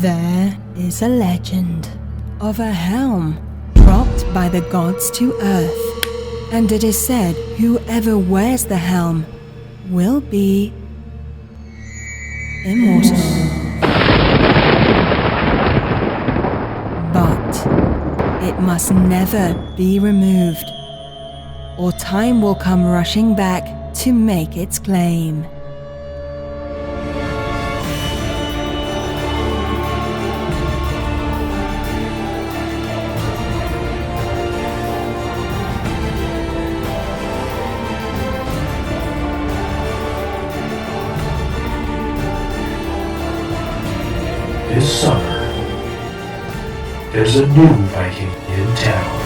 There is a legend of a helm dropped by the gods to earth, and it is said whoever wears the helm will be immortal. But it must never be removed, or time will come rushing back to make its claim. This summer, there's a new Viking in town.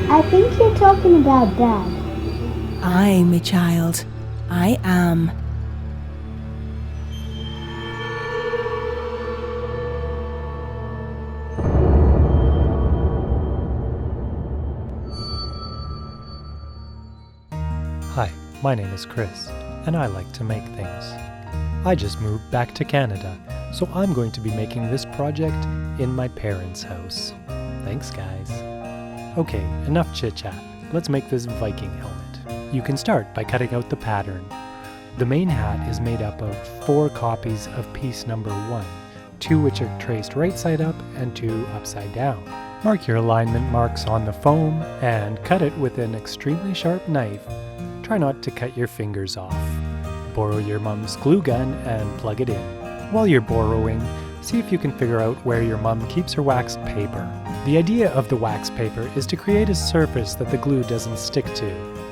I think you're talking about Dad. Aye, my child, I am. Hi, my name is Chris, and I like to make things. I just moved back to Canada, so I'm going to be making this project in my parents' house. Thanks, guys. Okay, enough chit-chat. Let's make this Viking helmet. You can start by cutting out the pattern. The main hat is made up of 4 copies of piece number 1, 2 which are traced right side up and 2 upside down. Mark your alignment marks on the foam and cut it with an extremely sharp knife. Try not to cut your fingers off. Borrow your mom's glue gun and plug it in. While you're borrowing, see if you can figure out where your mom keeps her wax paper. The idea of the wax paper is to create a surface that the glue doesn't stick to.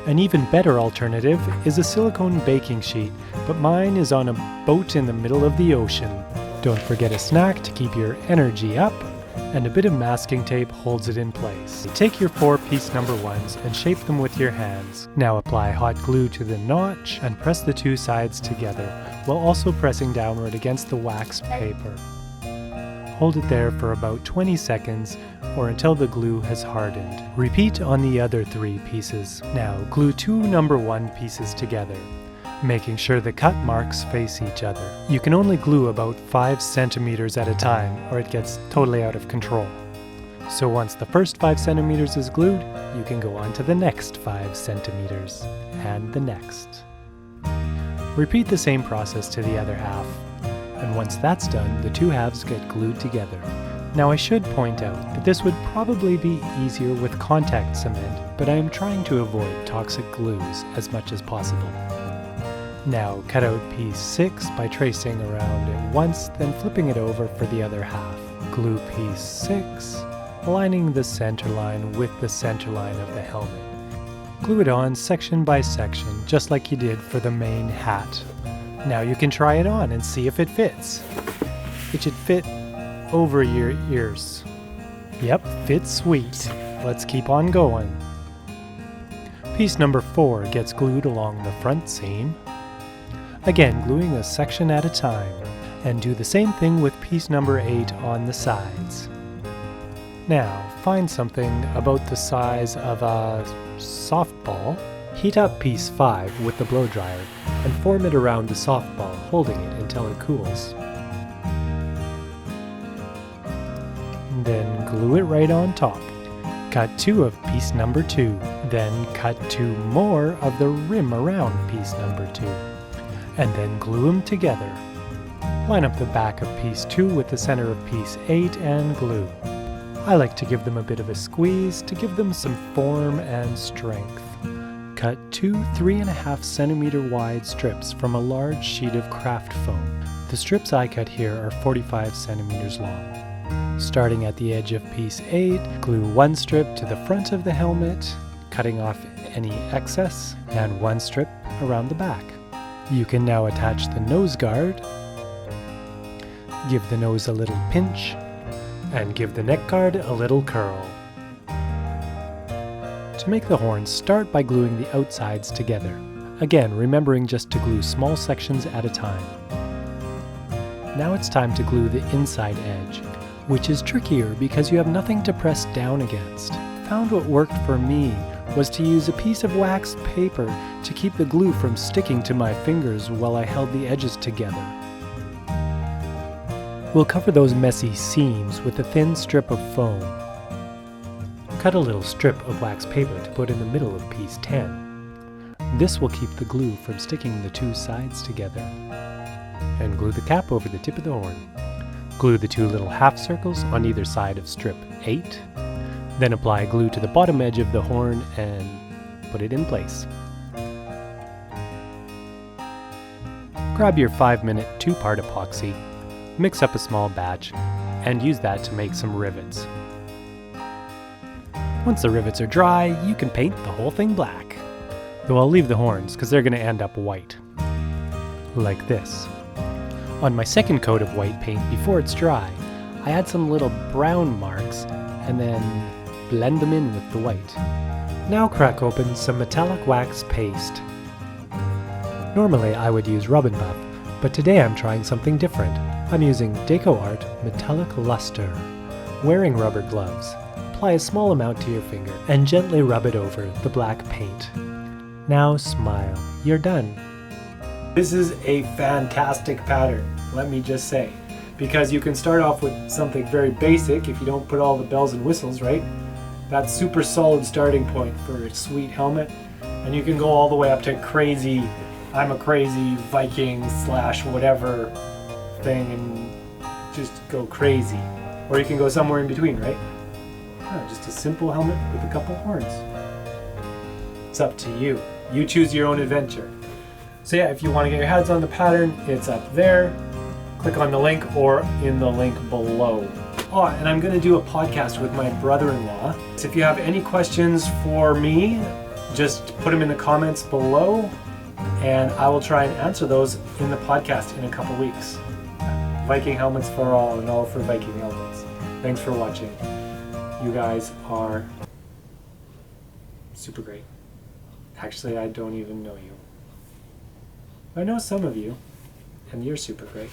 An even better alternative is a silicone baking sheet, but mine is on a boat in the middle of the ocean. Don't forget a snack to keep your energy up, and a bit of masking tape holds it in place. Take your 4 piece number 1s and shape them with your hands. Now apply hot glue to the notch and press the 2 sides together, while also pressing downward against the waxed paper. Hold it there for about 20 seconds or until the glue has hardened. Repeat on the other 3 pieces. Now glue 2 number 1 pieces together, making sure the cut marks face each other. You can only glue about 5 centimeters at a time or it gets totally out of control. So once the first 5 centimeters is glued, you can go on to the next 5 centimeters and the next. Repeat the same process to the other half, and once that's done, the 2 halves get glued together. Now I should point out that this would probably be easier with contact cement, but I am trying to avoid toxic glues as much as possible. Now cut out piece 6 by tracing around it once, then flipping it over for the other half. Glue piece 6, aligning the center line with the center line of the helmet. Glue it on section by section, just like you did for the main hat. Now you can try it on and see if it fits. It should fit over your ears. Yep, fits sweet. Let's keep on going. Piece number 4 gets glued along the front seam. Again, gluing a section at a time. And do the same thing with piece number 8 on the sides. Now, find something about the size of a softball. Heat up piece 5 with the blow dryer and form it around the softball, holding it until it cools. Then glue it right on top. Cut 2 of piece number 2, then cut 2 more of the rim around piece number 2, and then glue them together. Line up the back of piece 2 with the center of piece 8 and glue. I like to give them a bit of a squeeze to give them some form and strength. Cut 2 3.5 centimeter wide strips from a large sheet of craft foam. The strips I cut here are 45 centimeters long. Starting at the edge of piece 8, glue 1 strip to the front of the helmet, cutting off any excess, and 1 strip around the back. You can now attach the nose guard, give the nose a little pinch, and give the neck guard a little curl. To make the horns, start by gluing the outsides together. Again, remembering just to glue small sections at a time. Now it's time to glue the inside edge, which is trickier because you have nothing to press down against. found what worked for me was to use a piece of waxed paper to keep the glue from sticking to my fingers while I held the edges together. We'll cover those messy seams with a thin strip of foam. Cut a little strip of waxed paper to put in the middle of piece 10. This will keep the glue from sticking the two sides together. And glue the cap over the tip of the horn. Glue the two little half circles on either side of strip 8. Then apply glue to the bottom edge of the horn and put it in place. Grab your 5-minute 2-part epoxy, mix up a small batch, and use that to make some rivets. Once the rivets are dry, you can paint the whole thing black. Though I'll leave the horns because they're going to end up white. Like this. On my second coat of white paint before it's dry, I add some little brown marks and then blend them in with the white. Now crack open some metallic wax paste. Normally I would use Rub and Buff, but today I'm trying something different. I'm using Deco Art Metallic Luster. Wearing rubber gloves, apply a small amount to your finger and gently rub it over the black paint. Now smile, you're done. This is a fantastic pattern, let me just say, because you can start off with something very basic if you don't put all the bells and whistles, right? That's super solid starting point for a sweet helmet, and you can go all the way up to crazy, I'm a crazy Viking / whatever thing and just go crazy. Or you can go somewhere in between, right? Just a simple helmet with a couple horns. It's up to you. You choose your own adventure. So yeah, if you want to get your hands on the pattern, it's up there. Click on the link or in the link below. Oh, and I'm going to do a podcast with my brother-in-law. So if you have any questions for me, just put them in the comments below and I will try and answer those in the podcast in a couple weeks. Viking helmets for all and all for Viking helmets. Thanks for watching. You guys are super great. Actually, I don't even know you. I know some of you, and you're super great.